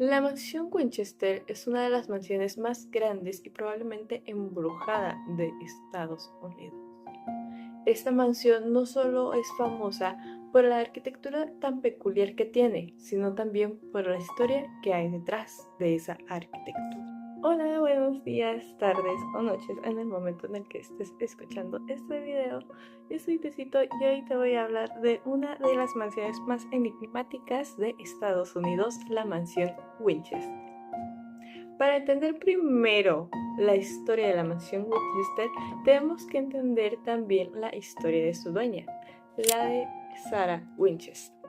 La mansión Winchester es una de las mansiones más grandes y probablemente embrujada de Estados Unidos. Esta mansión no solo es famosa por la arquitectura tan peculiar que tiene, sino también por la historia que hay detrás de esa arquitectura. Hola, buenos días, tardes o noches en el momento en el que estés escuchando este video. Yo soy Tecito y hoy te voy a hablar de una de las mansiones más enigmáticas de Estados Unidos, la mansión Winchester. Para entender primero la historia de la mansión Winchester, tenemos que entender también la historia de su dueña, la de Sarah Winchester.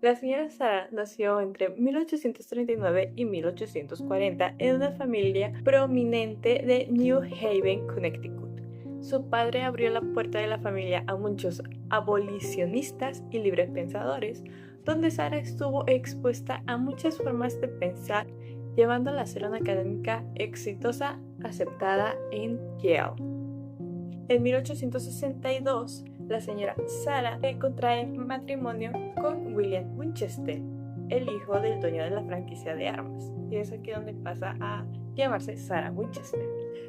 La señora Sarah nació entre 1839 y 1840 en una familia prominente de New Haven, Connecticut. Su padre abrió la puerta de la familia a muchos abolicionistas y librepensadores, donde Sarah estuvo expuesta a muchas formas de pensar, llevándola a ser una académica exitosa aceptada en Yale. En 1862, la señora Sarah contrae matrimonio con William Winchester, el hijo del dueño de la franquicia de armas, y es aquí donde pasa a llamarse Sarah Winchester.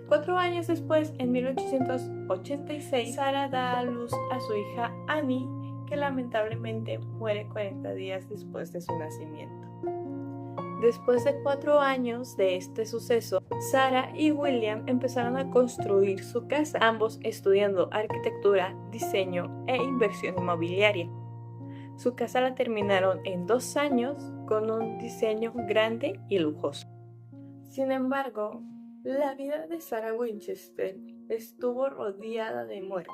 4 años después, en 1886, Sarah da a luz a su hija Annie, que lamentablemente muere 40 días después de su nacimiento. Después de 4 años de este suceso, Sarah y William empezaron a construir su casa, ambos estudiando arquitectura, diseño e inversión inmobiliaria. Su casa la terminaron en 2 años con un diseño grande y lujoso. Sin embargo, la vida de Sarah Winchester estuvo rodeada de muerte,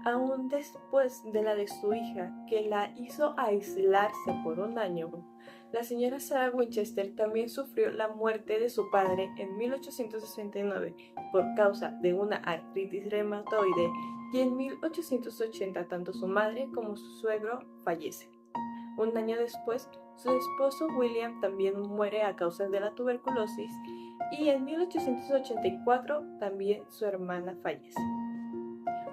aún después de la de su hija, que la hizo aislarse por 1 año. La señora Sarah Winchester también sufrió la muerte de su padre en 1869 por causa de una artritis reumatoide, y en 1880 tanto su madre como su suegro fallecen. 1 año después, su esposo William también muere a causa de la tuberculosis, y en 1884 también su hermana fallece.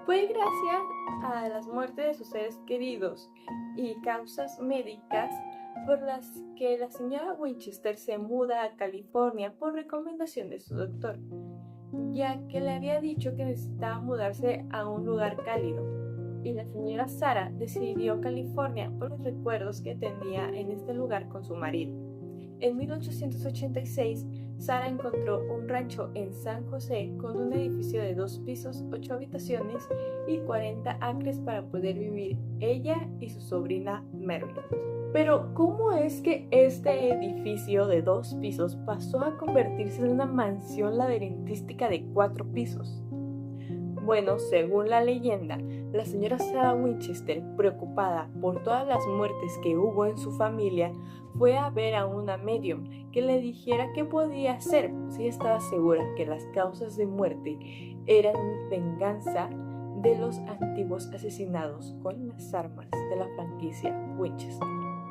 Fue gracias a las muertes de sus seres queridos y causas médicas por las que la señora Winchester se muda a California por recomendación de su doctor, ya que le había dicho que necesitaba mudarse a un lugar cálido, y la señora Sarah decidió California por los recuerdos que tenía en este lugar con su marido. En 1886, Sarah encontró un rancho en San José con un edificio de 2 pisos, 8 habitaciones y 40 acres para poder vivir ella y su sobrina Marilyn. Pero, ¿cómo es que este edificio de 2 pisos pasó a convertirse en una mansión laberintística de 4 pisos? Bueno, según la leyenda, la señora Sarah Winchester, preocupada por todas las muertes que hubo en su familia, fue a ver a una medium que le dijera qué podía hacer, si estaba segura que las causas de muerte eran venganza de los antiguos asesinados con las armas de la franquicia Winchester.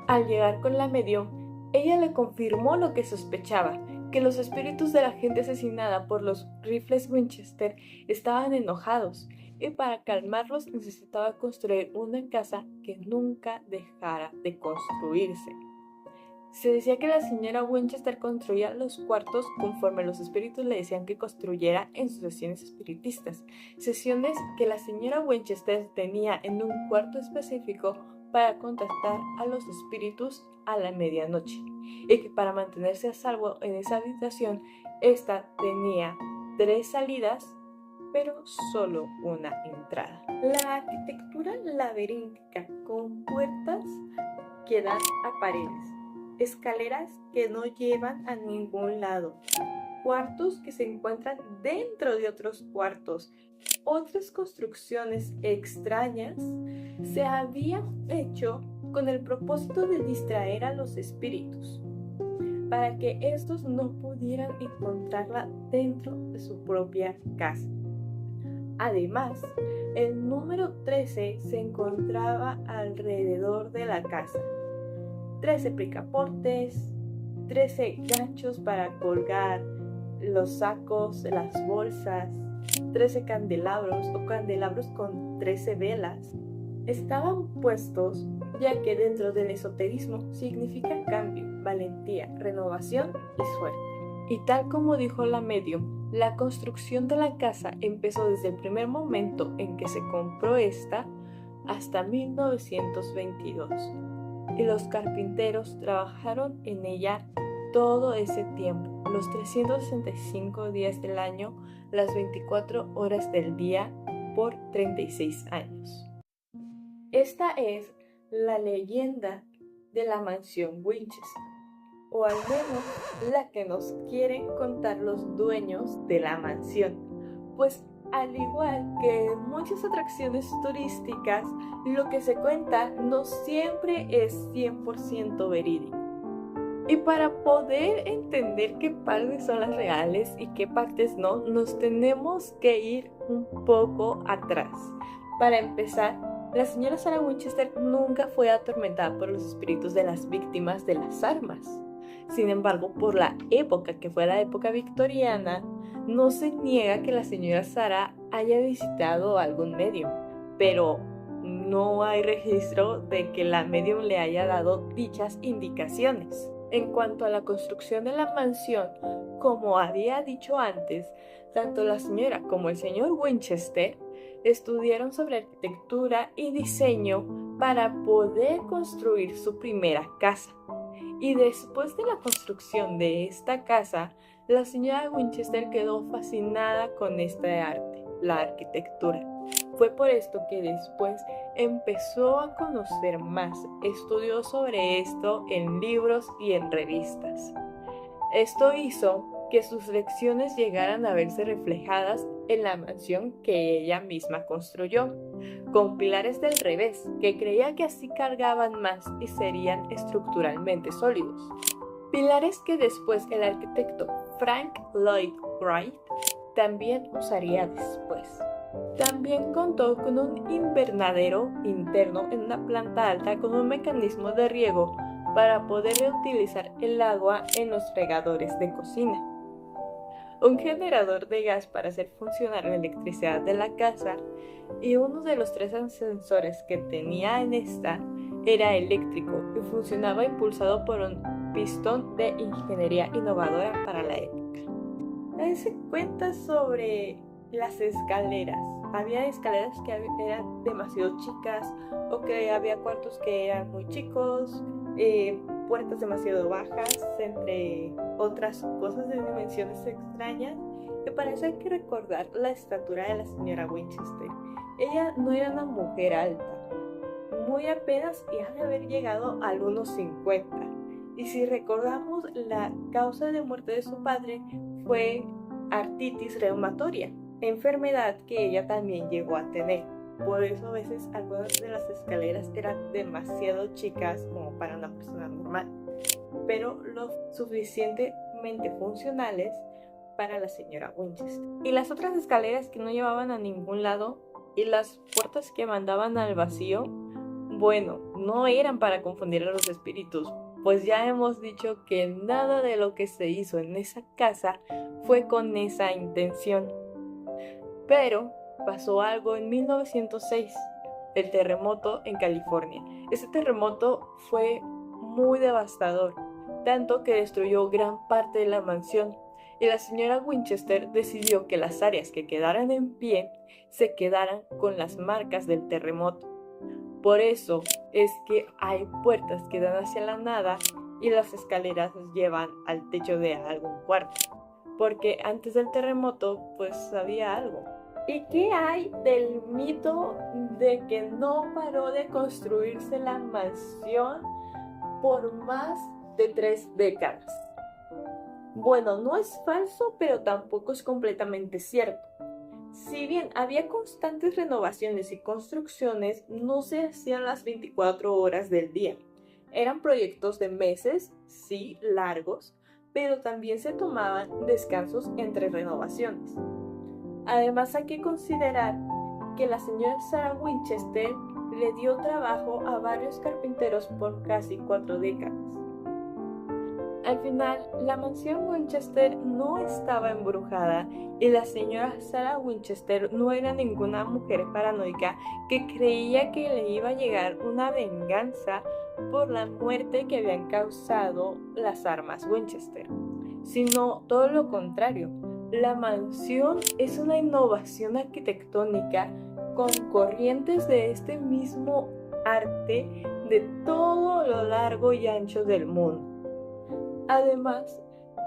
Al llegar con la medium, ella le confirmó lo que sospechaba, que los espíritus de la gente asesinada por los rifles Winchester estaban enojados, y para calmarlos necesitaba construir una casa que nunca dejara de construirse. Se decía que la señora Winchester construía los cuartos conforme los espíritus le decían que construyera en sus sesiones espiritistas, sesiones que la señora Winchester tenía en un cuarto específico para contactar a los espíritus a la medianoche, y que para mantenerse a salvo en esa habitación, esta tenía 3 salidas, pero solo una entrada. La arquitectura laberíntica, con puertas que dan a paredes, escaleras que no llevan a ningún lado, cuartos que se encuentran dentro de otros cuartos, otras construcciones extrañas, se habían hecho con el propósito de distraer a los espíritus, para que estos no pudieran encontrarla dentro de su propia casa. Además, el número 13 se encontraba alrededor de la casa. 13 picaportes, 13 ganchos para colgar los sacos, las bolsas, 13 candelabros o candelabros con 13 velas. Estaban puestos ya que dentro del esoterismo significa cambio, valentía, renovación y suerte. Y tal como dijo la medium, la construcción de la casa empezó desde el primer momento en que se compró esta hasta 1922. Y los carpinteros trabajaron en ella todo ese tiempo, los 365 días del año, las 24 horas del día, por 36 años. Esta es la leyenda de la mansión Winchester, o al menos la que nos quieren contar los dueños de la mansión, pues al igual que en muchas atracciones turísticas, lo que se cuenta no siempre es 100% verídico. Y para poder entender qué partes son las reales y qué partes no, nos tenemos que ir un poco atrás. Para empezar, la señora Sarah Winchester nunca fue atormentada por los espíritus de las víctimas de las armas. Sin embargo, por la época que fue la época victoriana, no se niega que la señora Sarah haya visitado algún medium, pero no hay registro de que la medium le haya dado dichas indicaciones. En cuanto a la construcción de la mansión, como había dicho antes, tanto la señora como el señor Winchester estudiaron sobre arquitectura y diseño para poder construir su primera casa. Y después de la construcción de esta casa, la señora Winchester quedó fascinada con este arte, la arquitectura. Fue por esto que después empezó a conocer más, estudió sobre esto en libros y en revistas. Esto hizo que sus lecciones llegaran a verse reflejadas en la mansión que ella misma construyó, con pilares del revés, que creía que así cargaban más y serían estructuralmente sólidos. Pilares que después el arquitecto Frank Lloyd Wright también usaría después. También contó con un invernadero interno en una planta alta con un mecanismo de riego para poder reutilizar el agua en los fregadores de cocina. Un generador de gas para hacer funcionar la electricidad de la casa, y uno de los 3 ascensores que tenía en esta era eléctrico y funcionaba impulsado por un pistón de ingeniería innovadora para la época. Ahí se cuenta sobre las escaleras. Había escaleras que eran demasiado chicas, o que había cuartos que eran muy chicos, puertas demasiado bajas, entre otras cosas de dimensiones extrañas. Y para eso hay que recordar la estatura de la señora Winchester. Ella no era una mujer alta, muy apenas, y ha de haber llegado a unos 50. Y si recordamos, la causa de muerte de su padre fue artritis reumatoria, enfermedad que ella también llegó a tener. Por eso a veces algunas de las escaleras eran demasiado chicas como para una persona normal, pero lo suficientemente funcionales para la señora Winchester. Y las otras escaleras que no llevaban a ningún lado, y las puertas que mandaban al vacío, bueno, no eran para confundir a los espíritus, pues ya hemos dicho que nada de lo que se hizo en esa casa fue con esa intención. Pero pasó algo en 1906, el terremoto en California. Ese terremoto fue muy devastador, tanto que destruyó gran parte de la mansión, y la señora Winchester decidió que las áreas que quedaran en pie se quedaran con las marcas del terremoto. Por eso es que hay puertas que dan hacia la nada y las escaleras llevan al techo de algún cuarto, porque antes del terremoto pues había algo. ¿Y qué hay del mito de que no paró de construirse la mansión por más de 3 décadas? Bueno, no es falso, pero tampoco es completamente cierto. Si bien había constantes renovaciones y construcciones, no se hacían las 24 horas del día. Eran proyectos de meses, sí, largos, pero también se tomaban descansos entre renovaciones. Además, hay que considerar que la señora Sarah Winchester le dio trabajo a varios carpinteros por casi 4 décadas. Al final, la mansión Winchester no estaba embrujada y la señora Sarah Winchester no era ninguna mujer paranoica que creía que le iba a llegar una venganza por la muerte que habían causado las armas Winchester, sino todo lo contrario. La mansión es una innovación arquitectónica con corrientes de este mismo arte de todo lo largo y ancho del mundo. Además,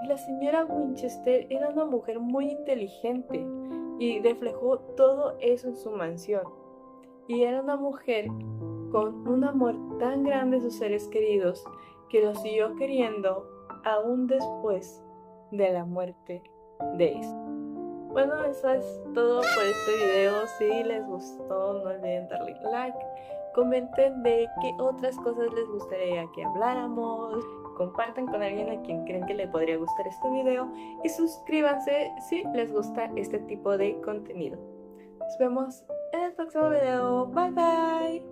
la señora Winchester era una mujer muy inteligente y reflejó todo eso en su mansión. Y era una mujer con un amor tan grande a sus seres queridos que los siguió queriendo aún después de la muerte de ellos. Bueno, eso es todo por este video. Si les gustó, no olviden darle like. Comenten de qué otras cosas les gustaría que habláramos. Compartan con alguien a quien creen que le podría gustar este video. Y suscríbanse si les gusta este tipo de contenido. Nos vemos en el próximo video. Bye bye.